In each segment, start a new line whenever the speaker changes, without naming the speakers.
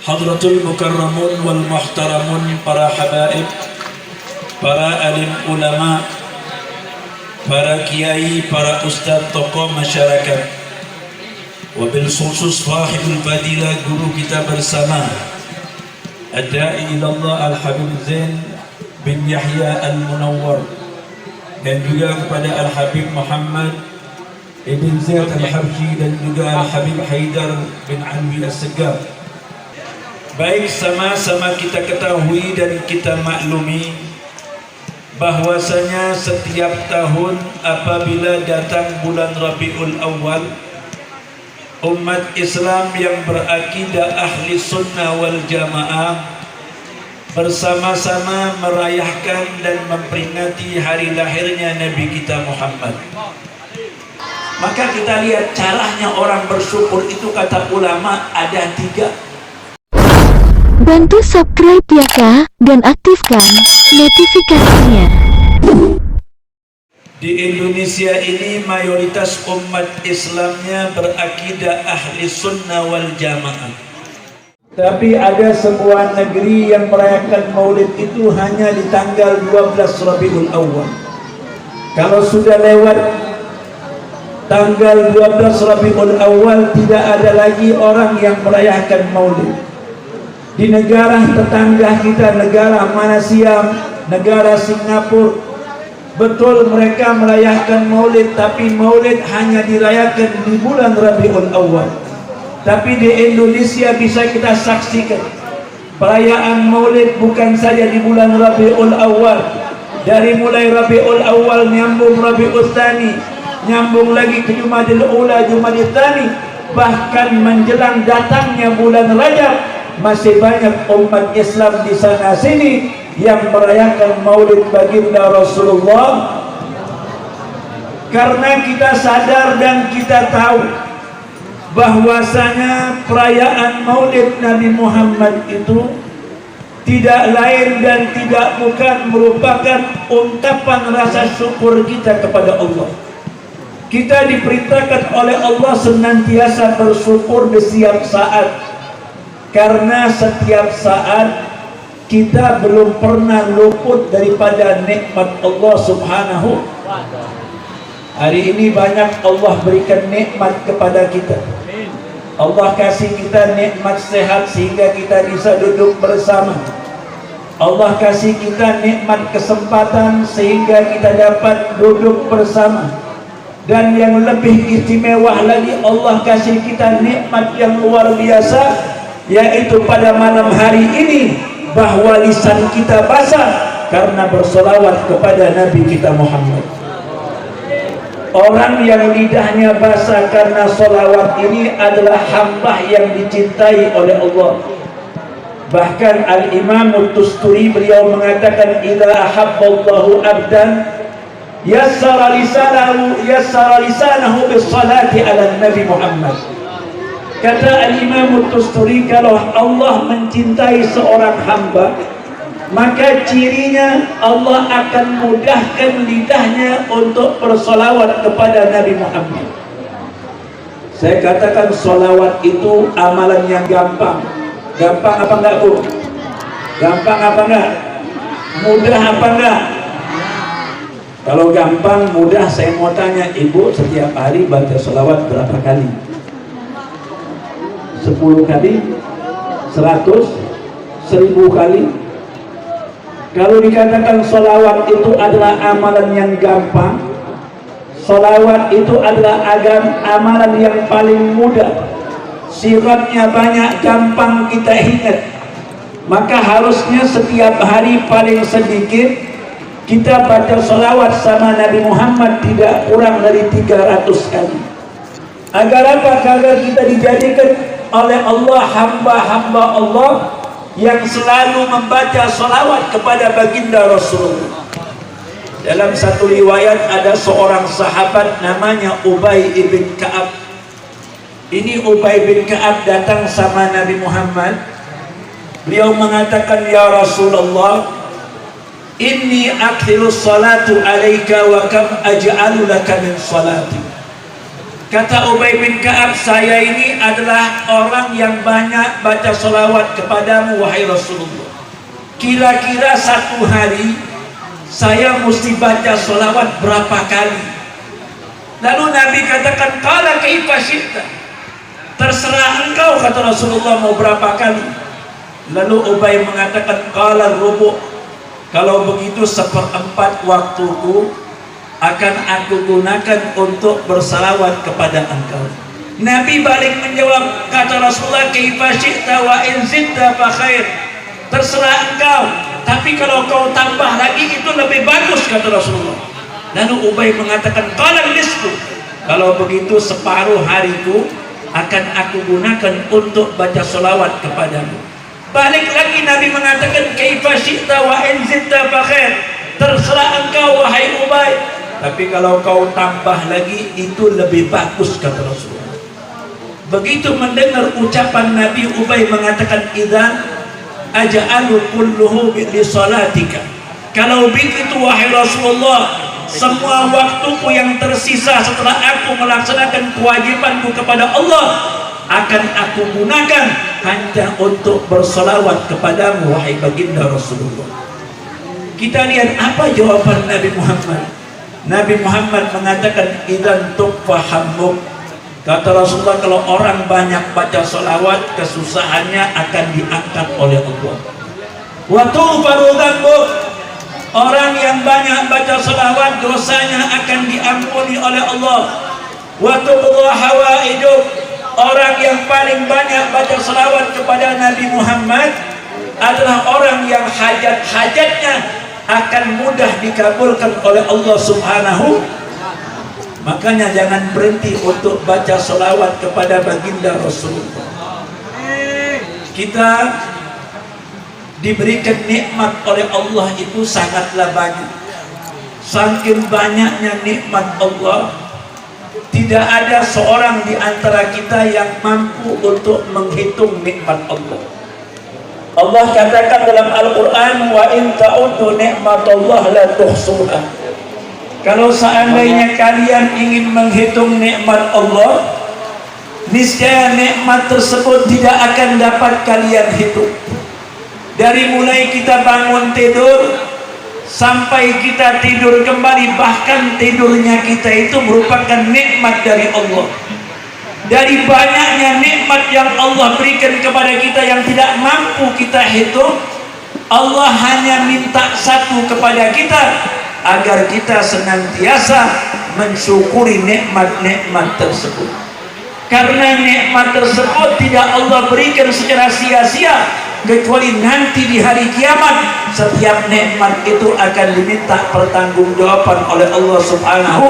Hadratul Mukarramun wal Muhtaramun, para habaib, para alim ulama, para kiai, para ustaz, tokoh masyarakat, wabil khusus sahibul fadilah, guru kita bersama Ad-Da'i ilallah Al-Habib Zain bin Yahya Al-Munawwar, dan juga kepada Al-Habib Muhammad Ibn Zaid Al-Habsyi, dan juga Al-Habib Haidar bin Alwi As-Segaf. Baik, sama-sama kita ketahui dan kita maklumi bahwasanya setiap tahun apabila datang bulan Rabiul Awal, umat Islam yang berakidah ahli sunnah wal jamaah bersama-sama merayakan dan memperingati hari lahirnya Nabi kita Muhammad. Maka kita lihat caranya orang bersyukur itu, kata ulama, ada 3.
Bantu subscribe ya Kak, dan aktifkan notifikasinya.
Di Indonesia ini mayoritas umat Islamnya berakidah ahli sunnah wal jamaah. Tapi ada sebuah negeri yang merayakan maulid itu hanya di tanggal 12 Rabiul Awal. Kalau sudah lewat tanggal 12 Rabiul Awal, tidak ada lagi orang yang merayakan maulid. Di negara tetangga kita, negara Malaysia, negara Singapura, betul mereka merayakan maulid, tapi maulid hanya dirayakan di bulan Rabiul Awal. Tapi di Indonesia bisa kita saksikan perayaan maulid bukan saja di bulan Rabiul Awal. Dari mulai Rabiul Awal nyambung Rabiul Tsani, nyambung lagi ke Jumadil Ula, Jumadil Tsani, bahkan menjelang datangnya bulan Rajab, masih banyak umat Islam di sana sini yang merayakan maulid baginda Rasulullah. Karena kita sadar dan kita tahu bahwasanya perayaan maulid Nabi Muhammad itu tidak lain dan tidak bukan merupakan ungkapan rasa syukur kita kepada Allah. Kita diperintahkan oleh Allah senantiasa bersyukur di setiap saat, karena setiap saat kita belum pernah luput daripada nikmat Allah Subhanahu. Hari ini banyak Allah berikan nikmat kepada kita. Allah kasih kita nikmat sehat sehingga kita bisa duduk bersama. Allah kasih kita nikmat kesempatan sehingga kita dapat duduk bersama. Dan yang lebih istimewa lagi, Allah kasih kita nikmat yang luar biasa, yaitu pada malam hari ini bahwa lisan kita basah karena bersolawat kepada Nabi kita Muhammad. Orang yang lidahnya basah karena solawat ini adalah hamba yang dicintai oleh Allah. Bahkan Al-Imam Tusturi beliau mengatakan, idza ahabballahu abdan yassara lisanahu bis salati ala Nabi Muhammad. Kata Al-Imam Tusturi, kalau Allah mencintai seorang hamba, maka cirinya Allah akan mudahkan lidahnya untuk bersolawat kepada Nabi Muhammad. Saya katakan solawat itu amalan yang gampang. Gampang apa enggak, Bu? Gampang apa enggak? Mudah apa enggak? Kalau gampang, mudah, saya mau tanya, Ibu setiap hari baca solawat berapa kali? 10 kali, 100, 1000 kali. Kalau dikatakan solawat itu adalah amalan yang gampang, solawat itu adalah amalan yang paling mudah, siratnya banyak, gampang kita ingat, maka harusnya setiap hari paling sedikit kita baca solawat sama Nabi Muhammad tidak kurang dari 300 kali. Agar apa? Agar kita dijadikan oleh Allah hamba-hamba Allah yang selalu membaca salawat kepada baginda Rasulullah. Dalam satu riwayat ada seorang sahabat namanya Ubay bin Ka'ab. Ini Ubay bin Ka'ab datang sama Nabi Muhammad. Beliau mengatakan, ya Rasulullah, inni akthiru salatu alaika wa kam aj'alu laka min salati. Kata Ubay bin Ka'ab, saya ini adalah orang yang banyak baca salawat kepadamu wahai Rasulullah. Kira-kira satu hari saya mesti baca salawat berapa kali? Lalu Nabi katakan, qala kaifa syi'ta, terserah engkau kata Rasulullah mau berapa kali. Lalu Ubay mengatakan, qala rubu', kalau begitu 1/4 waktuku akan aku gunakan untuk bersalawat kepada engkau. Nabi balik menjawab, kata Rasulullah, kaifa syi'ta wa in zidta fa khair, terserah engkau, tapi kalau kau tambah lagi itu lebih bagus kata Rasulullah. Lalu Ubay mengatakan, qala nisfu, kalau begitu separuh hariku akan aku gunakan untuk baca salawat kepadamu. Balik lagi Nabi mengatakan, kaifa syi'ta wa in zidta fa khair, terserah engkau wahai Ubay, tapi kalau kau tambah lagi itu lebih bagus kata Rasulullah. Begitu mendengar ucapan Nabi, Ubay mengatakan, idzan aj'alu kulluhu li salatika, kalau begitu wahai Rasulullah, semua waktuku yang tersisa setelah aku melaksanakan kewajibanku kepada Allah akan aku gunakan hanya untuk bersalawat kepadamu wahai baginda Rasulullah. Kita lihat apa jawaban Nabi Muhammad. Nabi Muhammad mengatakan, idzan tufahammuk, kata Rasulullah, kalau orang banyak baca salawat, kesusahannya akan diangkat oleh Allah. Wa tughfaru dzambuk, orang yang banyak baca salawat dosanya akan diampuni oleh Allah. Wa tuqda hawaiduk, orang yang paling banyak baca salawat kepada Nabi Muhammad adalah orang yang hajat-hajatnya akan mudah dikabulkan oleh Allah Subhanahu. Makanya jangan berhenti untuk baca salawat kepada baginda Rasulullah. Kita diberikan nikmat oleh Allah itu sangatlah banyak. Saking banyaknya nikmat Allah, tidak ada seorang di antara kita yang mampu untuk menghitung nikmat Allah. Allah katakan dalam Al-Quran, wa in ta'uddu ni'matallah la tuhsuha, kalau seandainya kalian ingin menghitung nikmat Allah, niscaya nikmat tersebut tidak akan dapat kalian hitung. Dari mulai kita bangun tidur sampai kita tidur kembali, bahkan tidurnya kita itu merupakan nikmat dari Allah. Dari banyaknya nikmat yang Allah berikan kepada kita yang tidak mampu kita hitung, Allah hanya minta satu kepada kita, agar kita senantiasa mensyukuri nikmat-nikmat tersebut. Karena nikmat tersebut tidak Allah berikan secara sia-sia, kecuali nanti di hari kiamat setiap nikmat itu akan diminta pertanggungjawaban oleh Allah Subhanahu.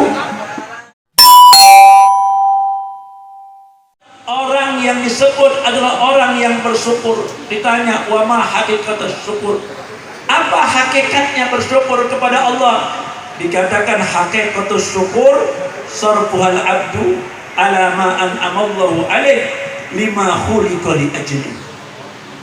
Orang yang disebut adalah orang yang bersyukur. Ditanya, wa ma haqiqatus syukur, apa hakikatnya bersyukur kepada Allah? Dikatakan haqiqatus syukur sarfuhal abdu ala ma an'amallahu alaih lima khuliqa li ajli.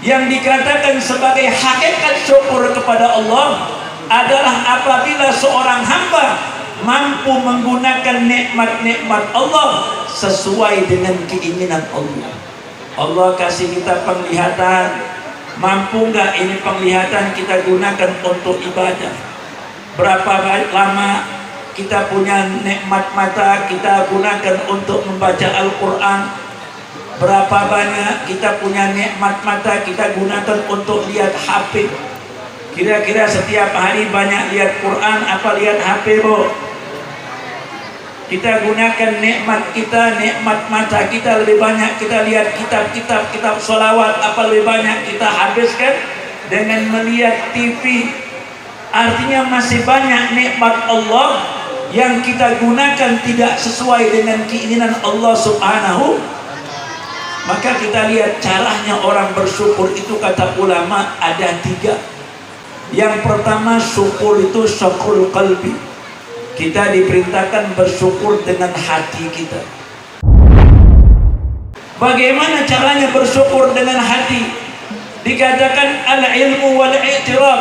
Yang dikatakan sebagai hakikat syukur kepada Allah adalah apabila seorang hamba mampu menggunakan nikmat-nikmat Allah sesuai dengan keinginan Allah. Allah kasih kita penglihatan, mampu nggak ini penglihatan kita gunakan untuk ibadah? Berapa lama kita punya nikmat mata kita gunakan untuk membaca Al-Quran? Berapa banyak kita punya nikmat mata kita gunakan untuk lihat HP? Kira-kira setiap hari banyak lihat Quran apa lihat HP, Bu? Kita gunakan nikmat kita, nikmat mata kita lebih banyak kita lihat kitab sholawat apa lebih banyak kita habiskan dengan melihat TV. Artinya masih banyak nikmat Allah yang kita gunakan tidak sesuai dengan keinginan Allah Subhanahu. Maka kita lihat caranya orang bersyukur itu, kata ulama ada 3. Yang pertama, syukur itu syukur qalbi. Kita diperintahkan bersyukur dengan hati kita. Bagaimana caranya bersyukur dengan hati? Dikatakan al-ilmu wal-i'tiraf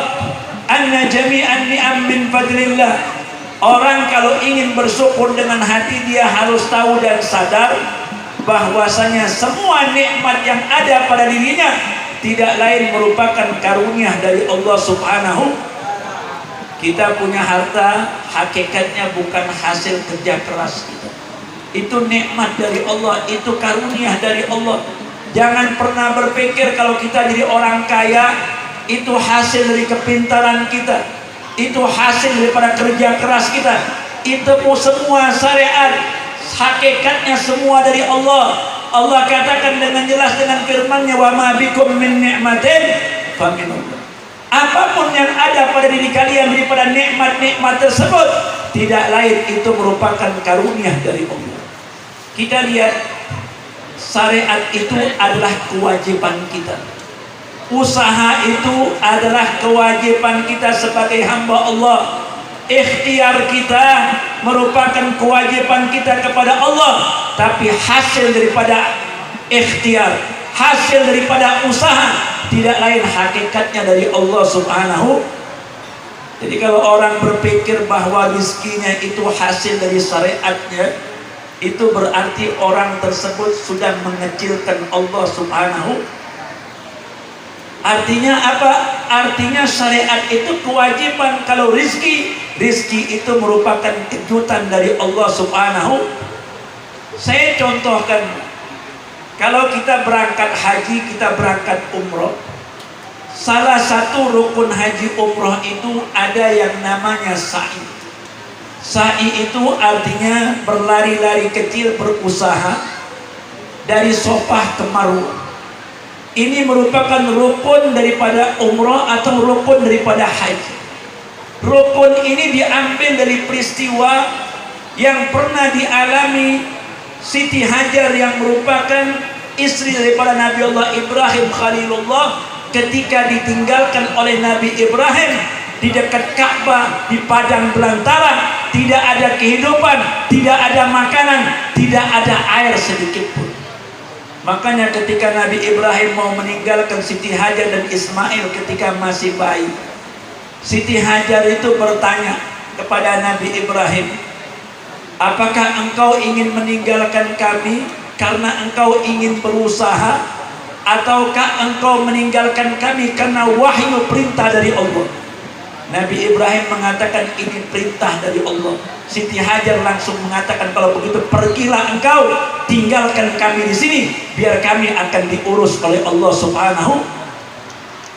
anna jami'an ni'am min fadlillah. Orang kalau ingin bersyukur dengan hati, dia harus tahu dan sadar bahwasanya semua nikmat yang ada pada dirinya tidak lain merupakan karunia dari Allah Subhanahu. Kita punya harta, hakikatnya bukan hasil kerja keras kita. Itu nikmat dari Allah, itu karunia dari Allah. Jangan pernah berpikir kalau kita jadi orang kaya itu hasil dari kepintaran kita, itu hasil daripada kerja keras kita. Itu semua syariat, hakikatnya semua dari Allah. Allah katakan dengan jelas dengan firman-Nya, wa ma bikum min ni'matin faminallah. Apapun yang ada pada diri kalian daripada nikmat-nikmat tersebut tidak lain itu merupakan karunia dari Allah. Kita lihat, syariat itu adalah kewajiban kita. Usaha itu adalah kewajiban kita sebagai hamba Allah. Ikhtiar kita merupakan kewajiban kita kepada Allah. Tapi hasil daripada ikhtiar, hasil daripada usaha tidak lain hakikatnya dari Allah Subhanahu. Jadi kalau orang berpikir bahwa rizkinya itu hasil dari syariatnya, itu berarti orang tersebut sudah mengecilkan Allah Subhanahu. Artinya apa? Artinya syariat itu kewajiban. Kalau rizki itu merupakan kejutan dari Allah Subhanahu. Saya contohkan, kalau kita berangkat haji, kita berangkat umroh, salah satu rukun haji umroh itu ada yang namanya sa'i. Sa'i itu artinya berlari-lari kecil, berusaha dari Sofah ke Marwah. Ini merupakan rukun daripada umroh atau rukun daripada haji. Rukun ini diambil dari peristiwa yang pernah dialami Siti Hajar yang merupakan istri daripada Nabi Allah Ibrahim Khalilullah, ketika ditinggalkan oleh Nabi Ibrahim di dekat Ka'bah di padang belantara, tidak ada kehidupan, tidak ada makanan, tidak ada air sedikit pun. Makanya ketika Nabi Ibrahim mau meninggalkan Siti Hajar dan Ismail ketika masih bayi, Siti Hajar itu bertanya kepada Nabi Ibrahim, apakah engkau ingin meninggalkan kami karena engkau ingin berusaha, ataukah engkau meninggalkan kami karena wahyu perintah dari Allah? Nabi Ibrahim mengatakan ini perintah dari Allah. Siti Hajar langsung mengatakan, kalau begitu pergilah engkau, tinggalkan kami di sini, biar kami akan diurus oleh Allah Subhanahu.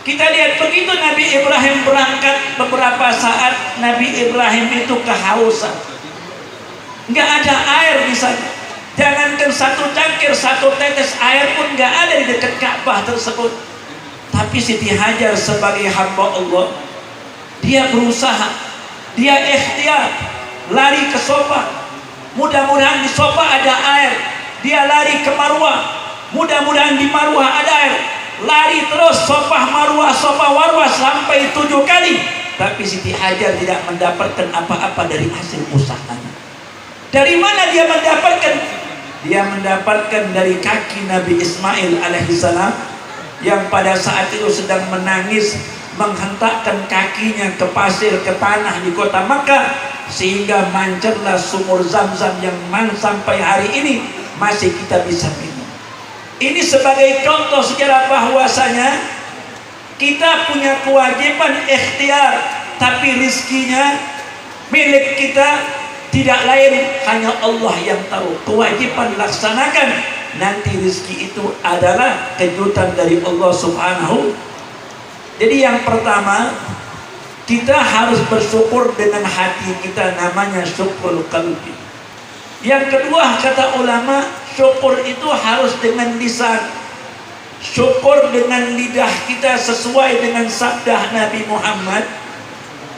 Kita lihat begitu Nabi Ibrahim berangkat, beberapa saat Nabi Ibrahim itu kehausan. Nggak ada air di sana. Jangankan satu cangkir, satu tetes air pun nggak ada di dekat Ka'bah tersebut. Tapi Siti Hajar sebagai hamba Allah, dia berusaha, dia ikhtiar, lari ke Sofah. Mudah-mudahan di Sofah ada air. Dia lari ke Marwah. Mudah-mudahan di Marwah ada air. Lari terus Sofah Marwah, Sofah Marwah sampai 7 kali. Tapi Siti Hajar tidak mendapatkan apa-apa dari hasil usahanya. Dari mana dia mendapatkan? Dia mendapatkan dari kaki Nabi Ismail alaihissalam yang pada saat itu sedang menangis, menghentakkan kakinya ke pasir, ke tanah di kota Makkah, sehingga mancarlah sumur Zam-Zam yang sampai hari ini masih kita bisa minum. Ini sebagai contoh sejarah bahwasanya kita punya kewajiban ikhtiar, tapi rizkinya milik kita, tidak lain hanya Allah yang tahu. Kewajiban laksanakan, nanti rizki itu adalah kejutan dari Allah Subhanahu. Jadi yang pertama, kita harus bersyukur dengan hati kita, namanya syukur qalbi. Yang kedua, kata ulama, syukur itu harus dengan lisan. Syukur dengan lidah kita sesuai dengan sabda Nabi Muhammad.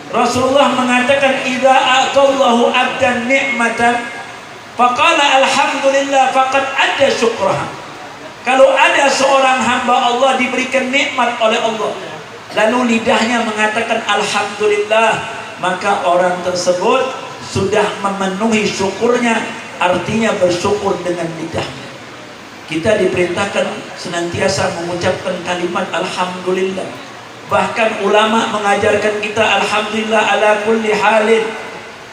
Rasulullah mengatakan, idza a'tallahu 'abdan ni'matan faqala alhamdulillah faqad adda syukraha. Kalau ada seorang hamba Allah diberikan nikmat oleh Allah, lalu lidahnya mengatakan alhamdulillah, maka orang tersebut sudah memenuhi syukurnya, artinya bersyukur dengan lidahnya. Kita diperintahkan senantiasa mengucapkan kalimat alhamdulillah. Bahkan ulama mengajarkan kita alhamdulillah ala kulli halin.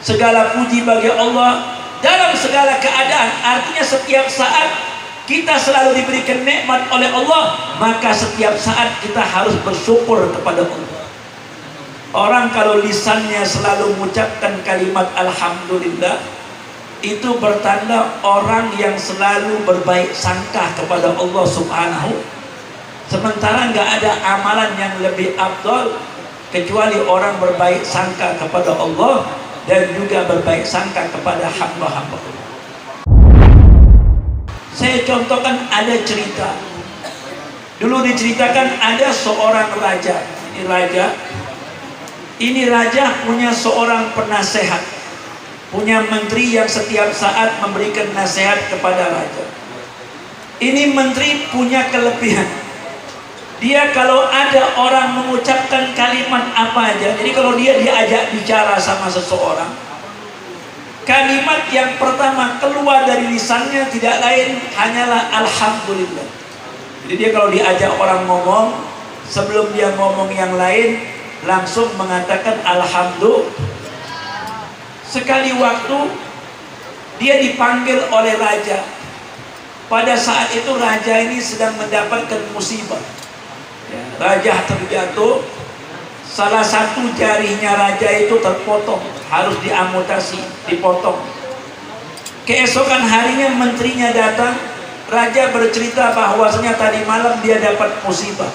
Segala puji bagi Allah dalam segala keadaan. Artinya setiap saat kita selalu diberikan nikmat oleh Allah, maka setiap saat kita harus bersyukur kepada Allah. Orang kalau lisannya selalu mengucapkan kalimat alhamdulillah, itu bertanda orang yang selalu berbaik sangka kepada Allah Subhanahu. Sementara nggak ada amalan yang lebih afdal kecuali orang berbaik sangka kepada Allah dan juga berbaik sangka kepada hamba-hamba Allah. Saya contohkan ada cerita. Dulu diceritakan ada seorang raja. Ini raja punya seorang penasehat, punya menteri yang setiap saat memberikan nasihat kepada raja. Ini menteri punya kelebihan. Dia kalau ada orang mengucapkan kalimat apa aja, jadi kalau dia diajak bicara sama seseorang, kalimat yang pertama keluar dari lisannya tidak lain hanyalah alhamdulillah. Jadi dia kalau diajak orang ngomong, sebelum dia ngomong yang lain, langsung mengatakan alhamdulillah. Sekali waktu dia dipanggil oleh raja. Pada saat itu raja ini sedang mendapatkan musibah. Raja terjatuh, salah satu jarinya raja itu terpotong, harus diamputasi, dipotong. Keesokan harinya menterinya datang, raja bercerita bahwasanya tadi malam dia dapat musibah,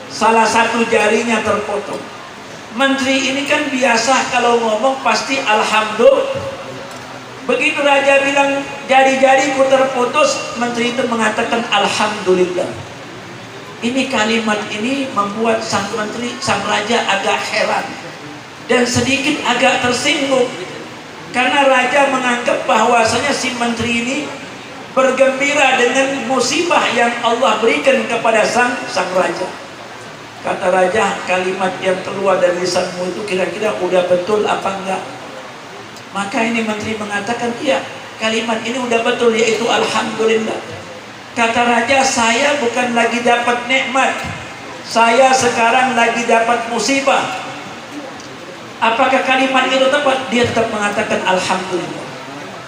salah satu jarinya terpotong. Menteri ini kan biasa kalau ngomong pasti alhamdulillah. Begitu raja bilang jari-jariku terputus, menteri itu mengatakan alhamdulillah. Ini kalimat ini membuat sang menteri, sang raja agak heran dan sedikit agak tersinggung, karena raja menganggap bahwasanya si menteri ini bergembira dengan musibah yang Allah berikan kepada sang raja. Kata raja, kalimat yang keluar dari lisanmu itu kira-kira udah betul apa enggak? Maka ini menteri mengatakan, iya, kalimat ini udah betul, yaitu alhamdulillah. Kata raja, saya bukan lagi dapat nikmat, saya sekarang lagi dapat musibah. Apakah kalimat itu tepat? Dia tetap mengatakan alhamdulillah.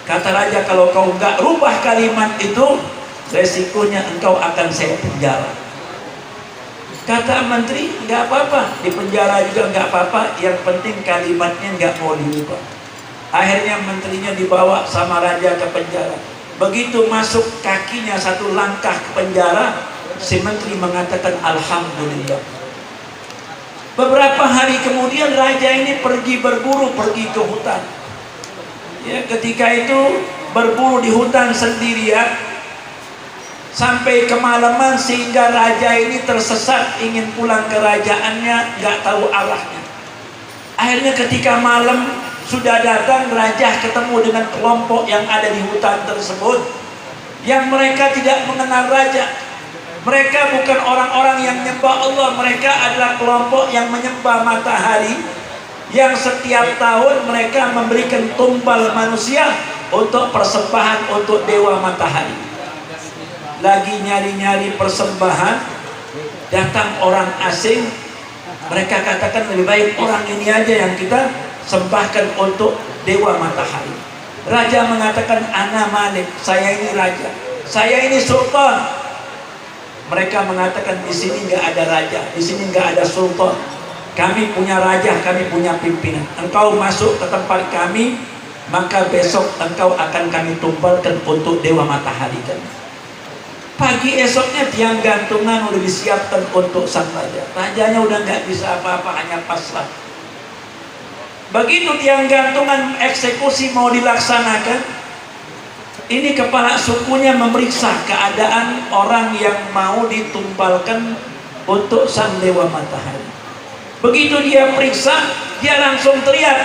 Kata raja, kalau kau enggak rubah kalimat itu, resikonya engkau akan saya penjara. Kata menteri, enggak apa-apa, di penjara juga enggak apa-apa, yang penting kalimatnya enggak mau dirubah. Akhirnya menterinya dibawa sama raja ke penjara. Begitu masuk kakinya satu langkah ke penjara, si menteri mengatakan alhamdulillah. Beberapa hari kemudian raja ini pergi berburu, pergi ke hutan. Ya, ketika itu berburu di hutan sendirian sampai kemalaman, sehingga raja ini tersesat, ingin pulang ke kerajaannya, nggak tahu arahnya. Akhirnya ketika malam sudah datang, raja ketemu dengan kelompok yang ada di hutan tersebut, yang mereka tidak mengenal raja. Mereka bukan orang-orang yang menyembah Allah, mereka adalah kelompok yang menyembah matahari, yang setiap tahun mereka memberikan tumbal manusia untuk persembahan untuk dewa matahari. Lagi nyari-nyari persembahan, datang orang asing. Mereka katakan lebih baik orang ini aja yang kita sembahkan untuk dewa matahari. Raja mengatakan, ana malik, saya ini raja, saya ini sultan. Mereka mengatakan, di sini nggak ada raja, di sini nggak ada sultan. Kami punya raja, kami punya pimpinan. Engkau masuk ke tempat kami, maka besok engkau akan kami tumbalkan untuk dewa matahari kami. Pagi esoknya tiang gantungan udah disiapkan untuk sang raja. Rajanya udah nggak bisa apa-apa, hanya pasrah. Begitu tiang gantungan eksekusi mau dilaksanakan, ini kepala sukunya memeriksa keadaan orang yang mau ditumbalkan untuk sang dewa matahari. Begitu dia periksa, dia langsung teriak.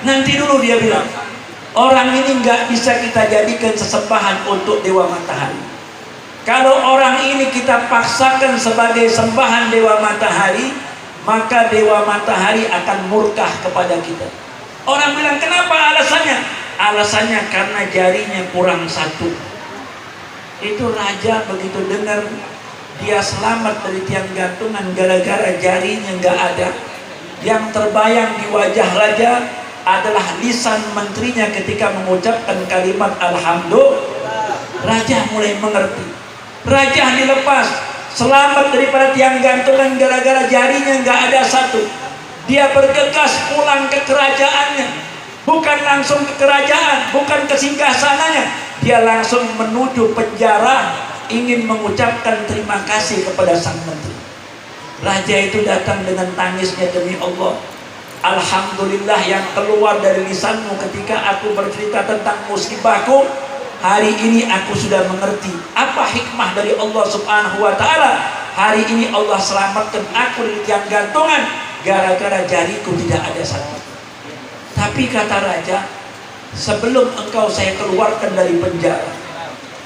Nanti dulu, dia bilang, orang ini nggak bisa kita jadikan sesembahan untuk dewa matahari. Kalau orang ini kita paksakan sebagai sembahan dewa matahari, maka dewa matahari akan murka kepada kita. Orang bilang, kenapa alasannya? Alasannya karena jarinya kurang satu. Itu raja begitu dengar dia selamat dari tiang gantungan gara-gara jarinya nggak ada, yang terbayang di wajah raja adalah lisan menterinya ketika mengucapkan kalimat alhamdulillah. Raja mulai mengerti. Raja dilepas, selamat daripada tiang gantungan gara-gara jarinya nggak ada satu. Dia bergegas pulang ke kerajaannya, bukan langsung ke kerajaan, bukan ke singgasananya. Dia langsung menuju penjara, ingin mengucapkan terima kasih kepada sang menteri. Raja itu datang dengan tangisnya, demi Allah, alhamdulillah yang keluar dari lisanmu ketika aku bercerita tentang musibahku. Hari ini aku sudah mengerti apa hikmah dari Allah Subhanahu wa ta'ala. Hari ini Allah selamatkan aku dari tiang gantungan gara-gara jariku tidak ada satu. Tapi kata raja, sebelum engkau saya keluarkan dari penjara,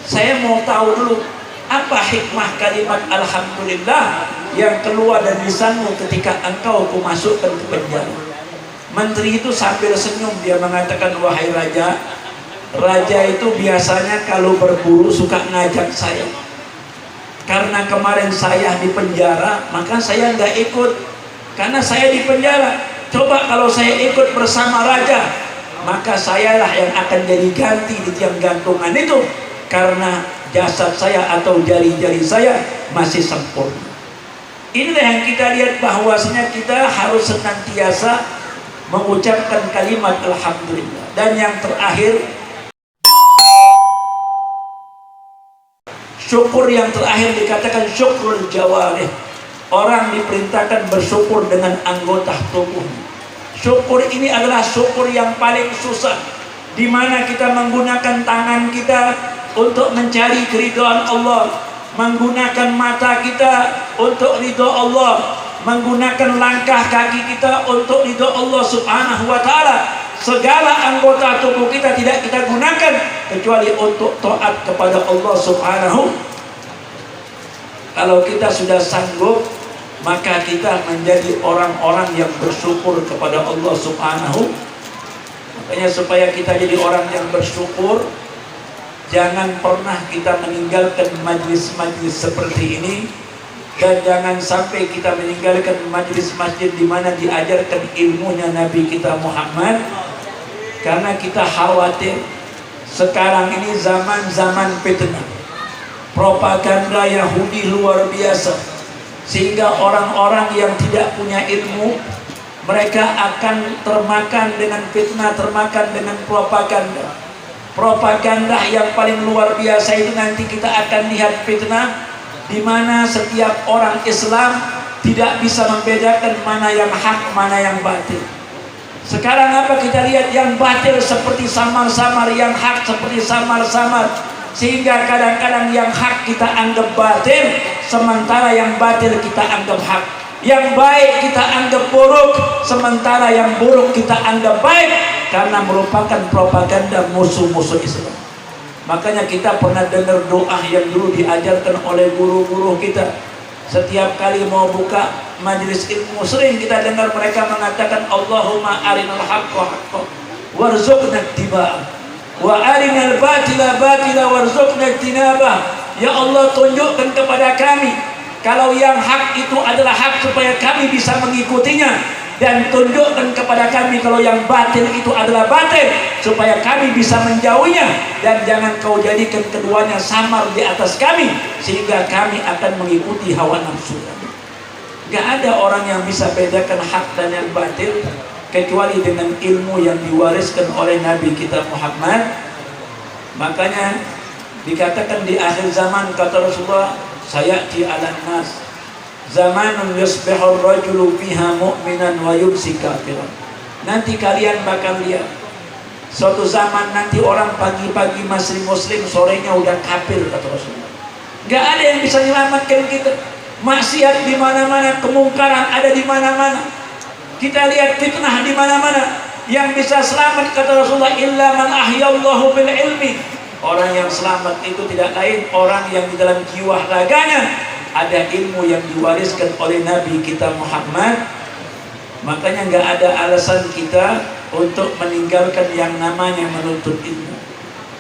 saya mau tahu dulu apa hikmah kalimat alhamdulillah yang keluar dari lisanmu ketika engkau kumasukkan ke penjara. Menteri itu sambil senyum, dia mengatakan, wahai raja, raja itu biasanya kalau berburu suka ngajak saya. Karena kemarin saya di penjara, maka saya nggak ikut. Karena saya di penjara, coba kalau saya ikut bersama raja, maka sayalah yang akan jadi ganti di tiang gantungan itu. Karena jasad saya atau jari-jari saya masih sempurna. Inilah yang kita lihat, bahwasanya kita harus senantiasa mengucapkan kalimat alhamdulillah. Dan yang terakhir, syukur yang terakhir dikatakan syukrul jawarih. Orang diperintahkan bersyukur dengan anggota tubuh. Syukur ini adalah syukur yang paling susah, di mana kita menggunakan tangan kita untuk mencari keridhaan Allah, menggunakan mata kita untuk ridho Allah, menggunakan langkah kaki kita untuk ridho Allah Subhanahu wa ta'ala. Segala anggota tubuh kita tidak kita gunakan kecuali untuk taat kepada Allah Subhanahu. Kalau kita sudah sanggup, maka kita menjadi orang-orang yang bersyukur kepada Allah Subhanahu. Makanya supaya kita jadi orang yang bersyukur, jangan pernah kita meninggalkan majlis-majlis seperti ini. Dan jangan sampai kita meninggalkan majlis masjid di mana diajarkan ilmunya Nabi kita Muhammad. Karena kita khawatir sekarang ini zaman-zaman fitnah, propaganda Yahudi luar biasa, sehingga orang-orang yang tidak punya ilmu, mereka akan termakan dengan fitnah, termakan dengan propaganda. Propaganda yang paling luar biasa itu nanti kita akan lihat fitnah di mana setiap orang Islam tidak bisa membedakan mana yang hak, mana yang batil. Sekarang apa kita lihat, yang batil seperti samar-samar, yang hak seperti samar-samar, sehingga kadang-kadang yang hak kita anggap batil, sementara yang batil kita anggap hak. Yang baik kita anggap buruk, sementara yang buruk kita anggap baik, karena merupakan propaganda musuh-musuh Islam. Makanya kita pernah dengar doa yang dulu diajarkan oleh guru-guru kita. Setiap kali mau buka majelis ilmu, sering kita dengar mereka mengatakan, Allahumma arinal haqqa haqqa warzuqna ittiba'ah wa arinal batila batila warzuqna ijtinabah. Ya Allah, tunjukkan kepada kami kalau yang hak itu adalah hak supaya kami bisa mengikutinya, dan tunjukkan kepada kami kalau yang batil itu adalah batil supaya kami bisa menjauhinya, dan jangan kau jadikan keduanya samar di atas kami sehingga kami akan mengikuti hawa nafsu. Gak ada orang yang bisa bedakan hak dan yang batil kecuali dengan ilmu yang diwariskan oleh Nabi kita Muhammad. Makanya dikatakan di akhir zaman, kata Rasulullah, sayati 'alan nas zamanun yusbihur rajulu fiha mu'minan wa yumsi kafiran. Nanti kalian bakal lihat suatu zaman nanti orang pagi-pagi masih muslim, sorenya udah kafir, kata Rasulullah. Gak ada yang bisa menyelamatkan kita. Maksiat di mana-mana, kemungkaran ada di mana-mana. Kita lihat fitnah di mana-mana. Yang bisa selamat, kata Rasulullah, illa man ahyallahu bil ilmi. Orang yang selamat itu tidak lain orang yang di dalam jiwa raganya ada ilmu yang diwariskan oleh Nabi kita Muhammad. Makanya nggak ada alasan kita untuk meninggalkan yang namanya menuntut ilmu.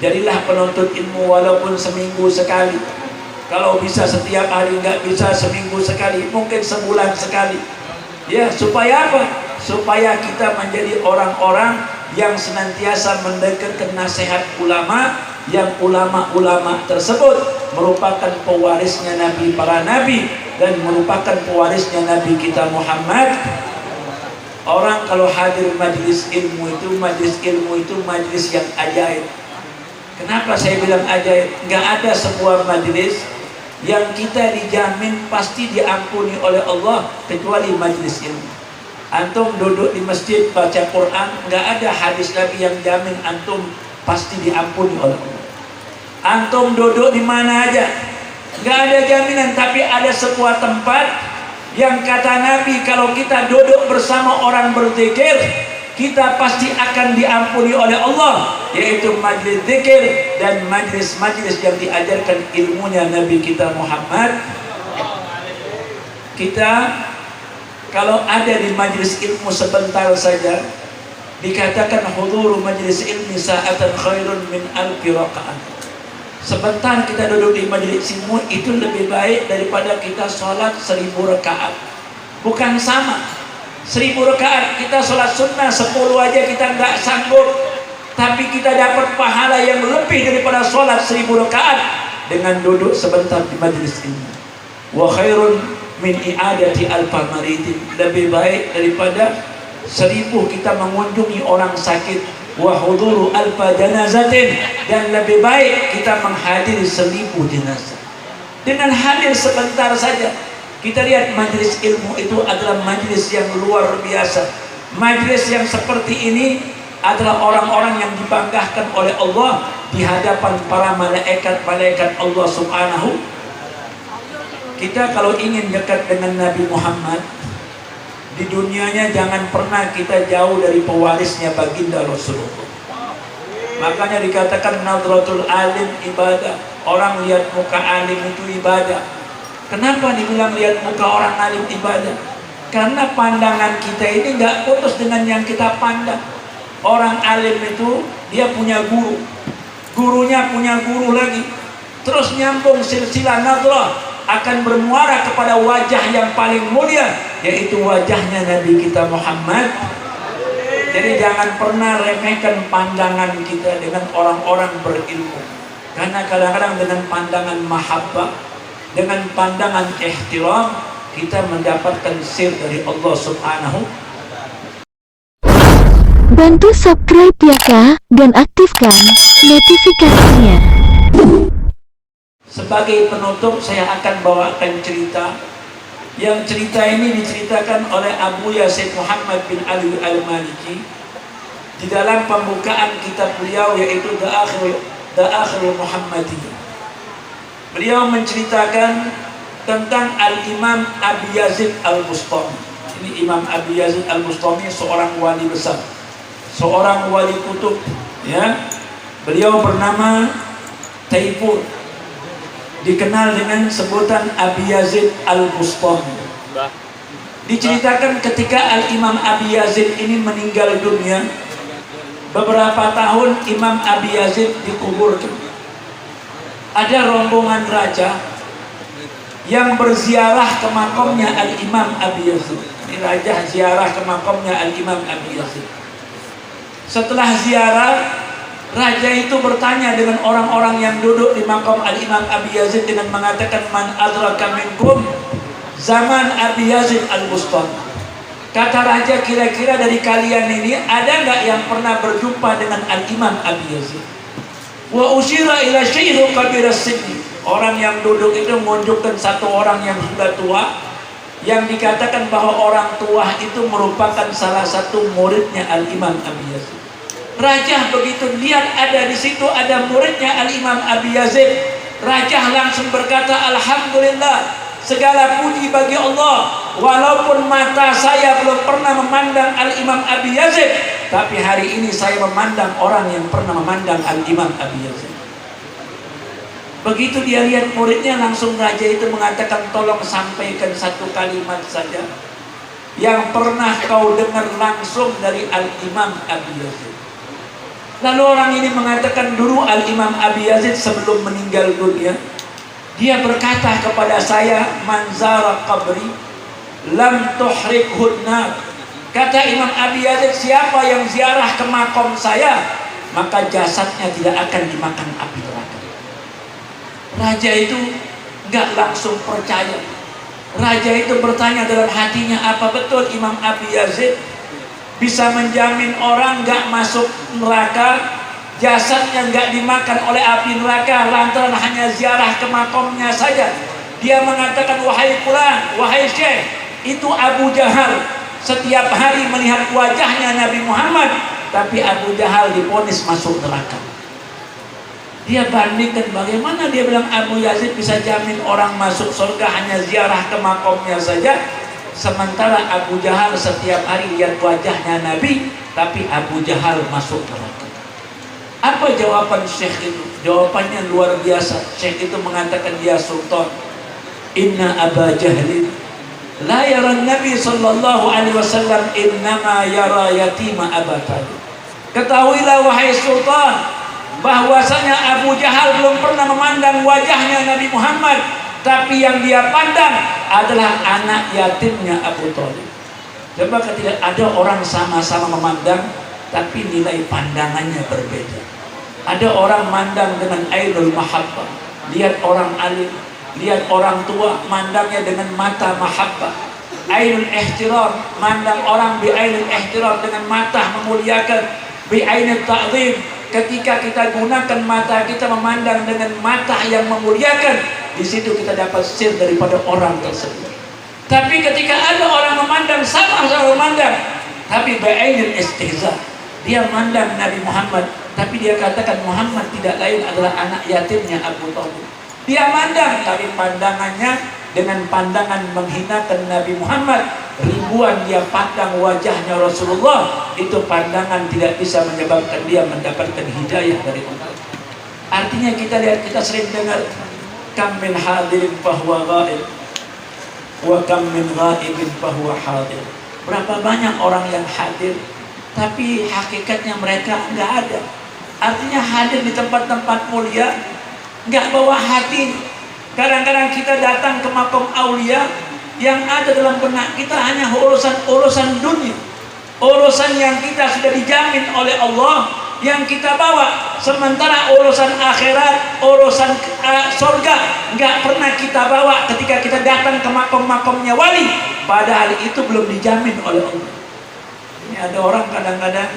Jadilah penuntut ilmu walaupun seminggu sekali. Kalau bisa setiap hari, nggak bisa seminggu sekali, mungkin sebulan sekali. Ya, supaya apa? supaya kita menjadi orang-orang yang senantiasa mendengarkan nasihat ulama, yang ulama-ulama tersebut merupakan pewarisnya Nabi, para Nabi, dan merupakan pewarisnya Nabi kita Muhammad. Orang kalau hadir majlis ilmu itu majlis yang ajaib. Kenapa saya bilang ajaib? Nggak ada sebuah majlis yang kita dijamin pasti diampuni oleh Allah kecuali majlis ilmu. Antum duduk di masjid baca Quran, nggak ada hadis Nabi yang jamin antum pasti diampuni oleh Allah. Antum duduk di mana aja, nggak ada jaminan, tapi ada sebuah tempat yang kata Nabi kalau kita duduk bersama orang berzikir, kita pasti akan diampuni oleh Allah, yaitu majlis zikir dan majlis-majlis yang diajarkan ilmunya Nabi kita Muhammad. Kita kalau ada di majlis ilmu sebentar saja, dikatakan huduru majlis ilmi sa'atan khairun min alfi rakaat. Sebentar kita duduk di majlis ilmu itu lebih baik daripada kita sholat 1000 rakaat. Bukan sama 1000 rakaat, kita sholat sunnah 10 aja kita nggak sanggup, tapi kita dapat pahala yang lebih daripada sholat 1000 rakaat dengan duduk sebentar di majlis ilmu. Wa khairun min i'adati alfa maridin, lebih baik daripada 1000 kita mengunjungi orang sakit. Wa huduru alfa janazatin, dan lebih baik kita menghadiri 1000 jenazah. Dengan hadir sebentar saja, kita lihat majlis ilmu itu adalah majlis yang luar biasa. Majlis yang seperti ini adalah orang-orang yang dibanggakan oleh Allah di hadapan para malaikat-malaikat Allah Subhanahu. Kita kalau ingin dekat dengan Nabi Muhammad di dunianya, jangan pernah kita jauh dari pewarisnya baginda Rasulullah. Makanya dikatakan nadratul alim ibadah. Orang lihat muka alim itu ibadah. Kenapa dibilang lihat muka orang alim ibadah? Karena pandangan kita ini nggak putus dengan yang kita pandang. Orang alim itu dia punya guru, gurunya punya guru lagi, terus nyambung silsilah nadrah akan bermuara kepada wajah yang paling mulia, yaitu wajahnya Nabi kita Muhammad. Jadi jangan pernah remehkan pandangan kita dengan orang-orang berilmu, karena kadang-kadang dengan pandangan mahabbah, dengan pandangan ihtiram, kita mendapatkan sir dari Allah Subhanahu.
Bantu subscribe ya kak, dan aktifkan notifikasinya.
Sebagai penutup saya akan bawakan cerita. Yang cerita ini diceritakan oleh Abu Yazid Muhammad bin Ali al-Maliki di dalam pembukaan kitab beliau, yaitu Da'akhirul Muhammadiyah. Beliau menceritakan tentang Al-Imam Abi Yazid Al-Bustami. Ini Imam Abi Yazid Al-Bustami seorang wali besar, seorang wali kutub, ya. Beliau bernama Taifur, dikenal dengan sebutan Abi Yazid Al-Bustami. Diceritakan ketika Al-Imam Abi Yazid ini meninggal dunia, beberapa tahun Imam Abi Yazid dikuburkan. Ada rombongan raja yang berziarah ke makamnya Al-Imam Abi Yazid. Ini raja ziarah ke makamnya Al-Imam Abi Yazid. Setelah ziarah, raja itu bertanya dengan orang-orang yang duduk di makam Al-Imam Abi Yazid dengan mengatakan, man adraka minkum zaman Abi Yazid Al-Bustami. Kata raja, kira-kira dari kalian ini ada nggak yang pernah berjumpa dengan Al-Imam Abi Yazid? Wa usyira ila syaihu kabir as-sinni. Orang yang duduk itu menunjukkan satu orang yang sudah tua, yang dikatakan bahwa orang tua itu merupakan salah satu muridnya Al-Imam Abi Yazid. Raja begitu lihat ada di situ ada muridnya Al-Imam Abi Yazid, raja langsung berkata, alhamdulillah, segala puji bagi Allah. Walaupun mata saya belum pernah memandang Al-Imam Abi Yazid, tapi hari ini saya memandang orang yang pernah memandang Al-Imam Abi Yazid. Begitu dia lihat muridnya, langsung raja itu mengatakan, tolong sampaikan satu kalimat saja yang pernah kau dengar langsung dari Al-Imam Abi Yazid. Lalu orang ini mengatakan, dulu Al-Imam Abi Yazid sebelum meninggal dunia, dia berkata kepada saya, manzara qabri lam tuhrikhun nar. Kata Imam Abi Yazid, siapa yang ziarah ke makom saya, maka jasadnya tidak akan dimakan api neraka. Raja itu nggak langsung percaya. Raja itu bertanya dalam hatinya, apa betul Imam Abi Yazid bisa menjamin orang nggak masuk neraka, jasadnya nggak dimakan oleh api neraka lantaran hanya ziarah ke makomnya saja? Dia mengatakan, wahai fulan, wahai syekh, itu Abu Jahal setiap hari melihat wajahnya Nabi Muhammad, tapi Abu Jahal divonis masuk neraka. Dia bandingkan, bagaimana dia bilang Abu Yazid bisa jamin orang masuk surga hanya ziarah ke makomnya saja, sementara Abu Jahal setiap hari lihat wajahnya Nabi, tapi Abu Jahal masuk neraka. Apa jawaban syekh itu? Jawabannya luar biasa. Syekh itu mengatakan, ya Sultan, inna Aba Jahlin la yara Nabi sallallahu alaihi wasallam, innama yara yatima Aba Talib. Ketahuilah wahai Sultan, bahwasanya Abu Jahal belum pernah memandang wajahnya Nabi Muhammad, tapi yang dia pandang adalah anak yatimnya Abu Talib. Coba ketika ada orang sama-sama memandang, tapi nilai pandangannya berbeda. Ada orang mandang dengan ainul mahabbah, lihat orang alim, lihat orang tua, mandangnya dengan mata mahabbah. Ainul ihtiram, mandang orang bi ainul ihtiram, dengan mata memuliakan. Bi ainul ta'zim, ketika kita gunakan mata kita memandang dengan mata yang memuliakan, di situ kita dapat sir daripada orang tersebut. Tapi ketika ada orang memandang sama-sama memandang, tapi bi ainul istihza, dia mandang Nabi Muhammad, tapi dia katakan Muhammad tidak lain adalah anak yatimnya Abu Talib. Dia mandang, tapi pandangannya dengan pandangan menghinakan Nabi Muhammad. Ribuan dia pandang wajahnya Rasulullah, itu pandangan tidak bisa menyebabkan dia mendapatkan hidayah dari Allah. Artinya kita lihat, kita sering dengar, kam min hadirin fahuwa ghaib, wa kam min ghaibin fahuwa hadir. Berapa banyak orang yang hadir, tapi hakikatnya mereka nggak ada. Artinya hadir di tempat-tempat mulia, nggak bawa hati. Kadang-kadang kita datang ke makom aulia, yang ada dalam benak kita hanya urusan dunia, urusan yang kita sudah dijamin oleh Allah yang kita bawa, sementara urusan akhirat, urusan surga nggak pernah kita bawa ketika kita datang ke makom-makomnya wali, padahal itu belum dijamin oleh Allah. Ini ada orang kadang-kadang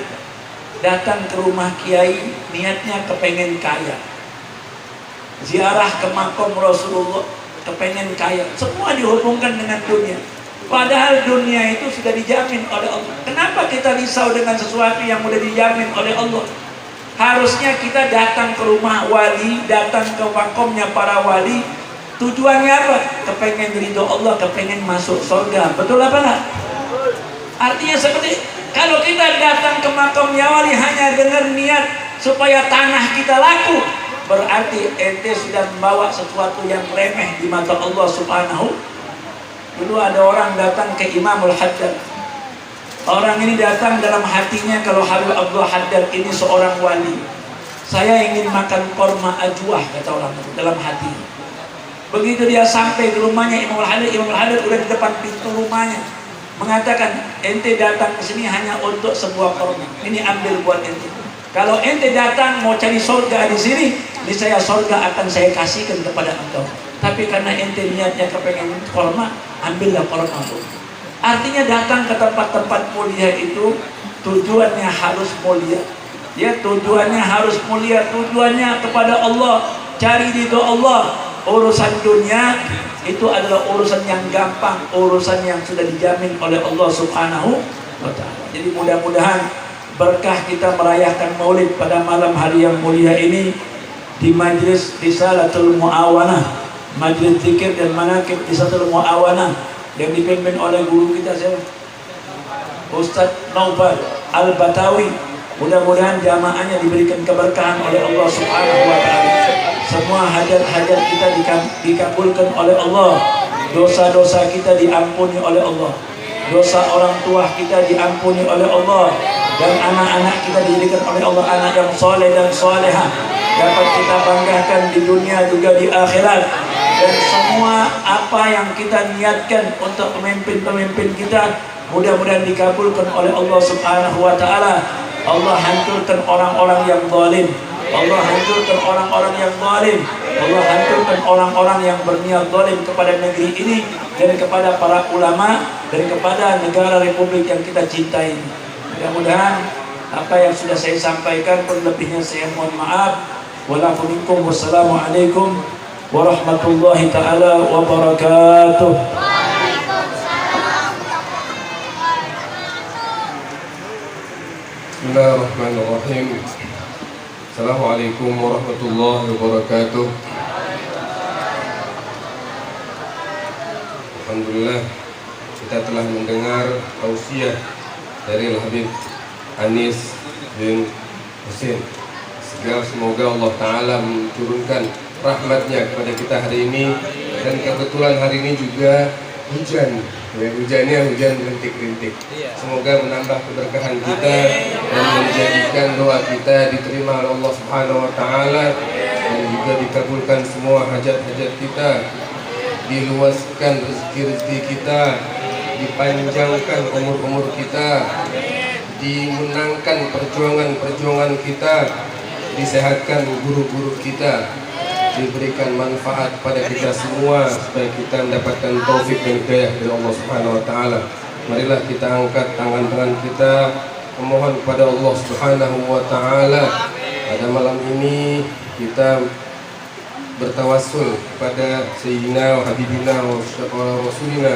datang ke rumah kiai, niatnya kepengen kaya, ziarah ke makom Rasulullah, kepengen kaya, semua dihubungkan dengan dunia. Padahal dunia itu sudah dijamin oleh Allah. Kenapa kita risau dengan sesuatu yang sudah dijamin oleh Allah? Harusnya kita datang ke rumah wali, datang ke makomnya para wali, tujuannya apa? Kepengen ridho Allah, kepengen masuk surga. Betul apa enggak? Artinya seperti, kalau kita datang ke makomnya wali hanya dengan niat supaya tanah kita laku, berarti ente sudah membawa sesuatu yang remeh di mata Allah Subhanahu. Dulu ada orang datang ke Imamul Haddad. Orang ini datang dalam hatinya, kalau Habib Abdul Haddad ini seorang wali, saya ingin makan korma ajwah, kata orang itu dalam hati. Begitu dia sampai ke rumahnya Imamul Haddad udah di depan pintu rumahnya, mengatakan, ente datang ke sini hanya untuk sebuah korma, ini ambil buat ente. Kalau ente datang mau cari surga di sini, niscaya surga akan saya kasihkan kepada engkau. Tapi karena ente niatnya kepengen korma, ambillah korma. Artinya datang ke tempat-tempat mulia itu tujuannya harus mulia. Ya, tujuannya harus mulia, tujuannya kepada Allah, cari ridho Allah. Urusan dunia itu adalah urusan yang gampang, urusan yang sudah dijamin oleh Allah Subhanahu wa ta'ala. Jadi mudah-mudahan berkah kita merayakan Maulid pada malam hari yang mulia ini di Majlis Risalatul Mu'awanah, Majlis Zikir dan Manaqib Risalatul Mu'awanah yang dipimpin oleh guru kita siapa? Ustaz Naufal Al-Batawi. Mudah-mudahan jamaahnya diberikan keberkahan oleh Allah Subhanahu wa ta'ala. Semua hajat-hajat kita dikabulkan oleh Allah. Dosa-dosa kita diampuni oleh Allah. Dosa orang tua kita diampuni oleh Allah. Dan anak-anak kita dijadikan oleh Allah anak yang soleh dan solehah, dapat kita banggakan di dunia juga di akhirat. Dan semua apa yang kita niatkan untuk pemimpin-pemimpin kita, mudah-mudahan dikabulkan oleh Allah Subhanahu wa taala. Allah hancurkan orang-orang yang zalim. Allah hancurkan orang-orang yang zalim. Allah hancurkan orang-orang yang berniat zalim kepada negeri ini dan kepada para ulama dan kepada negara republik yang kita cintai. Mudah-mudahan apa yang sudah saya sampaikan, lebihnya saya mohon maaf. Wassalamualaikum warahmatullahi taala wabarakatuh.
Bismillahirrahmanirrahim. Assalamualaikum warahmatullahi wabarakatuh. Alhamdulillah, kita telah mendengar tausiah dari Al-Habib Anis bin Husin. Semoga Allah Ta'ala menurunkan rahmatnya kepada kita hari ini. Dan kebetulan hari ini juga hujan, ya, hujannya hujan rintik-rintik. Semoga menambah keberkahan kita dan menjadikan doa kita diterima oleh Allah Subhanahu wa taala dan juga dikabulkan semua hajat-hajat kita, diluaskan rezeki-rezeki kita, dipanjangkan umur-umur kita, dimenangkan perjuangan-perjuangan kita, disehatkan guru-guru kita, diberikan manfaat pada kita semua supaya kita mendapatkan taufik dan hidayah dari Allah Subhanahu wa taala. Marilah kita angkat tangan-tangan kita memohon kepada Allah Subhanahu wa taala. Pada malam ini kita bertawassul kepada Sayyidina wa Habibina wa Rasulina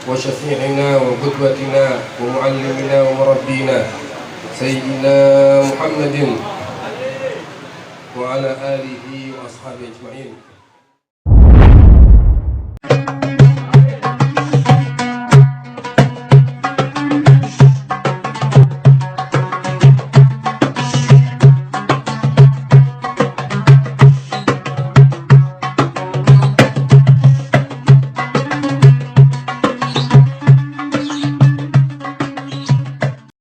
wa Syafi'ina wa Qudwatina wa Muallimina wa Murabbina Sayyidina Muhammadin wa ala alihi wa ashabihi ajma'in.